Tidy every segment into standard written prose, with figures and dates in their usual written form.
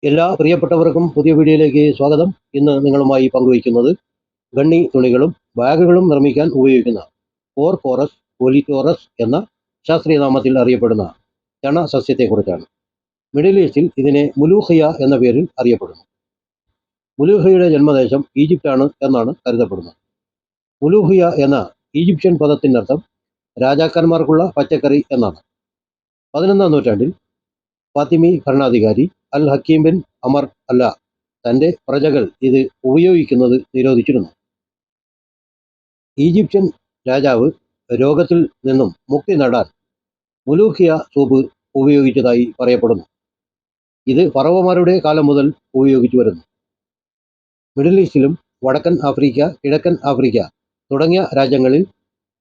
എല്ലാ പ്രിയപ്പെട്ടവർക്കും പുതിയ വീഡിയോയിലേക്ക് സ്വാഗതം. ഇന്ന് നിങ്ങളുമായി പങ്കുവയ്ക്കുന്നത് ഗണ്ണി തുണികളും ബാഗുകളും നിർമ്മിക്കാൻ ഉപയോഗിക്കുന്ന പോർപോറസ് ഒലിറ്റോറസ് എന്ന ശാസ്ത്രീയ നാമത്തിൽ അറിയപ്പെടുന്ന ചണ സസ്യത്തെക്കുറിച്ചാണ്. മിഡിൽ ഈസ്റ്റിൽ ഇതിനെ മുലൂഹിയ എന്ന പേരിൽ അറിയപ്പെടുന്നു. മുലൂഹിയയുടെ ജന്മദേശം ഈജിപ്റ്റാണ് എന്നാണ് കരുതപ്പെടുന്നത്. മുലൂഹിയ എന്ന ഈജിപ്ഷ്യൻ പദത്തിനർത്ഥം രാജാക്കന്മാർക്കുള്ള പച്ചക്കറി എന്നാണ്. 11-ാം നൂറ്റാണ്ടിൽ ഫാത്തിമി ഭരണാധികാരി അൽ ഹക്കീം ബിൻ അമർ അല്ല തൻ്റെ പ്രജകൾ ഇത് ഉപയോഗിക്കുന്നത് നിരോധിച്ചിരുന്നു. ഈജിപ്ഷ്യൻ രാജാവ് രോഗത്തിൽ നിന്നും മുക്തി നേടാൻ മുലൂഹിയ സൂപ്പ് ഉപയോഗിച്ചതായി പറയപ്പെടുന്നു. ഇത് ഫറവോമാരുടെ കാലം മുതൽ ഉപയോഗിച്ചു വരുന്നു. മിഡിൽ ഈസ്റ്റിലും വടക്കൻ ആഫ്രിക്ക, കിഴക്കൻ ആഫ്രിക്ക തുടങ്ങിയ രാജ്യങ്ങളിൽ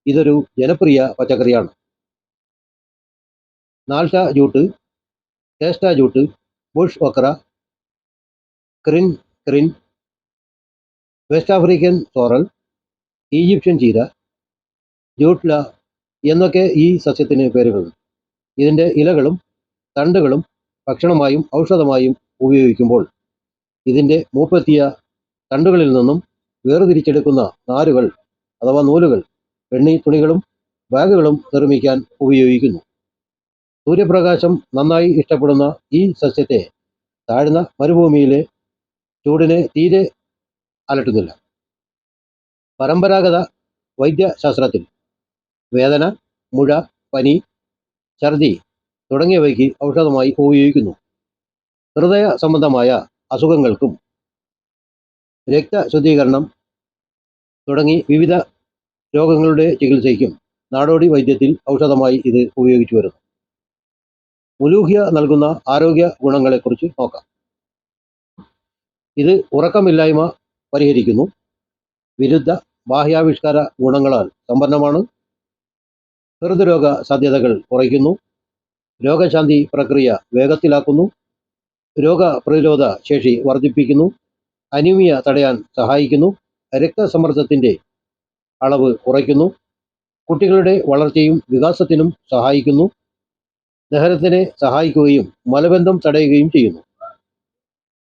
ഇതൊരു ജനപ്രിയ പച്ചക്കറിയാണ്. നാൽട്ട ജൂട്ട്, ടേസ്റ്റ ജൂട്ട്, ബുഷ് ഒക്ര, ക്രിൻ, വെസ്റ്റ് ആഫ്രിക്കൻ സോറൽ, ഈജിപ്ഷ്യൻ ചീര, ജൂട്ട്ല എന്നൊക്കെ ഈ സസ്യത്തിന് പേരുകളുണ്ട്. ഇതിൻ്റെ ഇലകളും തണ്ടുകളും ഭക്ഷണമായും ഔഷധമായും ഉപയോഗിക്കുമ്പോൾ ഇതിൻ്റെ മൂപ്പെത്തിയ തണ്ടുകളിൽ നിന്നും വേർതിരിച്ചെടുക്കുന്ന നാരുകൾ അഥവാ നൂലുകൾ വെണ്ണി തുണികളും ബാഗുകളും നിർമ്മിക്കാൻ ഉപയോഗിക്കുന്നു. സൂര്യപ്രകാശം നന്നായി ഇഷ്ടപ്പെടുന്ന ഈ സസ്യത്തെ താഴ്ന്ന മരുഭൂമിയിലെ ചൂടിനെ തീരെ അലട്ടുന്നില്ല. പരമ്പരാഗത വൈദ്യശാസ്ത്രത്തിൽ വേദന, മുഴ, പനി, ഛർദി തുടങ്ങിയവയ്ക്ക് ഔഷധമായി ഉപയോഗിക്കുന്നു. ഹൃദയ സംബന്ധമായ അസുഖങ്ങൾക്കും രക്തശുദ്ധീകരണം തുടങ്ങി വിവിധ രോഗങ്ങളുടെ ചികിത്സയ്ക്കും നാടോടി വൈദ്യത്തിൽ ഔഷധമായി ഇത് ഉപയോഗിച്ചു വരുന്നു. മുലൂഹിയ നൽകുന്ന ആരോഗ്യ ഗുണങ്ങളെക്കുറിച്ച് നോക്കാം. ഇത് ഉറക്കമില്ലായ്മ പരിഹരിക്കുന്നു. വിരുദ്ധ ബാഹ്യാവിഷ്കാര ഗുണങ്ങളാൽ സമ്പന്നമാണ്. ഹൃദ്രോഗ സാധ്യതകൾ കുറയ്ക്കുന്നു. രോഗശാന്തി പ്രക്രിയ വേഗത്തിലാക്കുന്നു. രോഗപ്രതിരോധ ശേഷി വർദ്ധിപ്പിക്കുന്നു. അനീമിയ തടയാൻ സഹായിക്കുന്നു. രക്തസമ്മർദ്ദത്തിൻ്റെ അളവ് കുറയ്ക്കുന്നു. കുട്ടികളുടെ വളർച്ചയും വികാസത്തിനും സഹായിക്കുന്നു. ദഹനത്തിനെ സഹായിക്കുകയും മലബന്ധം തടയുകയും ചെയ്യുന്നു.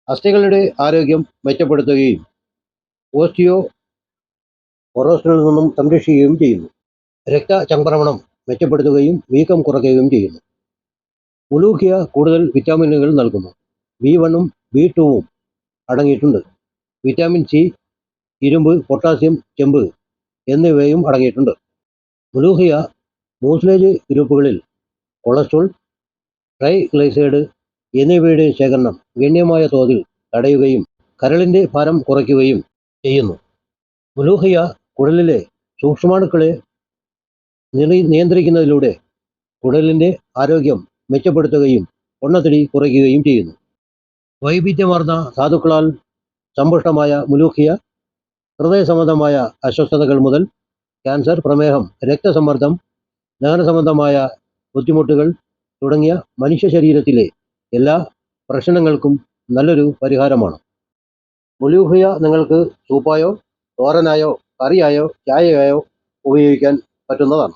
അസ്ഥികളുടെ ആരോഗ്യം മെച്ചപ്പെടുത്തുകയും ഓസ്റ്റിയോപൊറോസിസിൽ നിന്നും സംരക്ഷിക്കുകയും ചെയ്യുന്നു. രക്തചംക്രമണം മെച്ചപ്പെടുത്തുകയും വീക്കം കുറയ്ക്കുകയും ചെയ്യുന്നു. മുലൂഹിയ കൂടുതൽ വിറ്റാമിനുകൾ നൽകുന്നു. B1-ഉം B2-ഉം അടങ്ങിയിട്ടുണ്ട്. വിറ്റാമിൻ സി, ഇരുമ്പ്, പൊട്ടാസ്യം, ചെമ്പ് എന്നിവയും അടങ്ങിയിട്ടുണ്ട്. മുലൂഹിയ മൂസ്ലേജ് ഗ്രൂപ്പുകളിൽ കൊളസ്ട്രോൾ, ട്രൈഗ്ലൈസൈഡ് എന്നിവയുടെ ശേഖരണം ഗണ്യമായ തോതിൽ തടയുകയും കരളിൻ്റെ ഭാരം കുറയ്ക്കുകയും ചെയ്യുന്നു. മുലൂഹിയ കുടലിലെ സൂക്ഷ്മാണുക്കളെ നിയന്ത്രിക്കുന്നതിലൂടെ കുടലിൻ്റെ ആരോഗ്യം മെച്ചപ്പെടുത്തുകയും പൊണ്ണത്തടി കുറയ്ക്കുകയും ചെയ്യുന്നു. വൈവിധ്യമാർന്ന ധാതുക്കളാൽ സമ്പുഷ്ടമായ മുലൂഹിയ ഹൃദയ സംബന്ധമായ അസ്വസ്ഥതകൾ മുതൽ ക്യാൻസർ, പ്രമേഹം, രക്തസമ്മർദ്ദം, ദഹന സംബന്ധമായ ബുദ്ധിമുട്ടുകൾ തുടങ്ങിയ മനുഷ്യ ശരീരത്തിലെ എല്ലാ പ്രശ്നങ്ങൾക്കും നല്ലൊരു പരിഹാരമാണ്. മുലൂഹിയ നിങ്ങൾക്ക് സൂപ്പായോ തോരനായോ കറിയായോ ചായയായോ ഉപയോഗിക്കാൻ പറ്റുന്നതാണ്.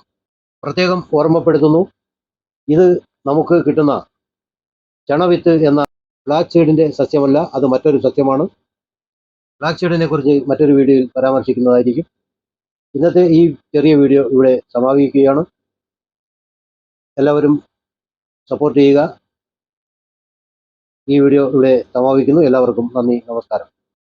പ്രത്യേകം ഓർമ്മപ്പെടുത്തുന്നു, ഇത് നമുക്ക് കിട്ടുന്ന ചണവിത്ത് എന്ന ഫ്ലാക്സ് സീഡിൻ്റെ സസ്യമല്ല, അത് മറ്റൊരു സസ്യമാണ്. ഫ്ലാക്സ് സീഡിനെ കുറിച്ച് മറ്റൊരു വീഡിയോയിൽ പരാമർശിക്കുന്നതായിരിക്കും. ഇന്നത്തെ ഈ ചെറിയ വീഡിയോ ഇവിടെ സമാപിക്കുകയാണ്. എല്ലാവരും സപ്പോർട്ട് ചെയ്യുക. ഈ വീഡിയോ ഇവിടെ സമാപിക്കുന്നു. എല്ലാവർക്കും നന്ദി, നമസ്കാരം.